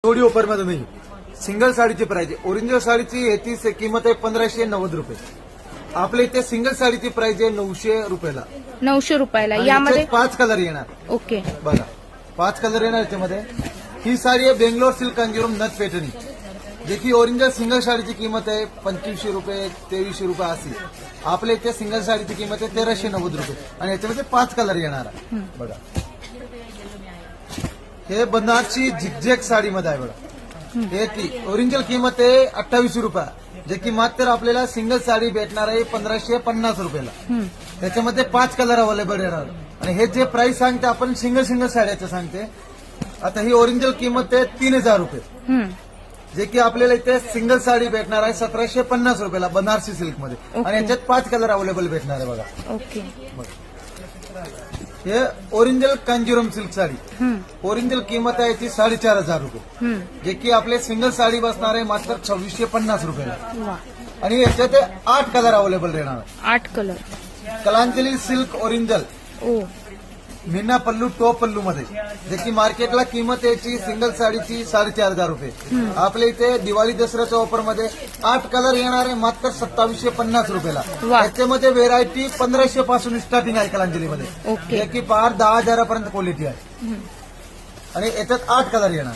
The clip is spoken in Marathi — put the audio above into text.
थोडी ऑफर मध्ये नाही. सिंगल साडीची प्राइस आहे. ओरिजिनल साडीची ह्याची किंमत आहे 1590 आपल्या इथे सिंगल साडीची प्राइस आहे 900 रुपयाला. 900 रुपयाला. आणि यामध्ये याच्यात 5 कलर येणार. ओके. बघा 5 कलर येणार याच्यामध्ये. ही साडी आहे बेंगलोर सिल्क कांजीवरम नथ पैठणी, जे की ओरिजिनल सिंगल साडीची किंमत आहे 2500 रुपये 2300 रुपये अशी. आपल्या इथे सिंगल साडीची किंमत आहे 1390 रुपये आणि याच्यामध्ये 5 कलर येणार आहे. बघा हे बनारसी झिगझॅग साडीमध्ये आहे. बघा हे ती ओरिजिनल किंमत आहे 2800 रुपये, जे की मात्र आपल्याला सिंगल साडी भेटणार आहे 1550 रुपयाला. त्याच्यामध्ये 5 कलर अवेलेबल येणार. आणि हे जे प्राइस सांगते आपण सिंगल साड्याचं सांगते. आता ही ओरिजिनल किंमत आहे 3000 रुपये, जे की आपल्याला इथे सिंगल साडी भेटणार आहे 1750 रुपयाला बनारसी सिल्क मध्ये. आणि याच्यात 5 कलर अवेलेबल भेटणार आहे. बघा ओके. हे original Kanjeevaram silk sari. Original किंमत आहे याची 4500 रुपये, जे की आपले सिंगल साडी बसणार आहे मात्र 2650 रुपयाला. वा. आणि याच्यात 8 कलर अवेलेबल राहणार. 8 कलर. कलांजली सिल्क ओरिजिनल ओ. मीना पल्लू टॉप पल्लू मध्ये, जे की मार्केटला किंमत याची सिंगल साडीची 4500 रुपये. आपल्या इथे दिवाळी दसऱ्याच्या ऑफर मध्ये 8 कलर येणार आहे मात्र 2750 रुपयाला. वा. याच्यामध्ये व्हेरायटी 1500 पासून स्टार्टिंग आहे कलांजलीमध्ये, ओके. जे की पार 10,000 पर्यंत क्वालिटी आहे. आणि याच्यात 8 कलर येणार.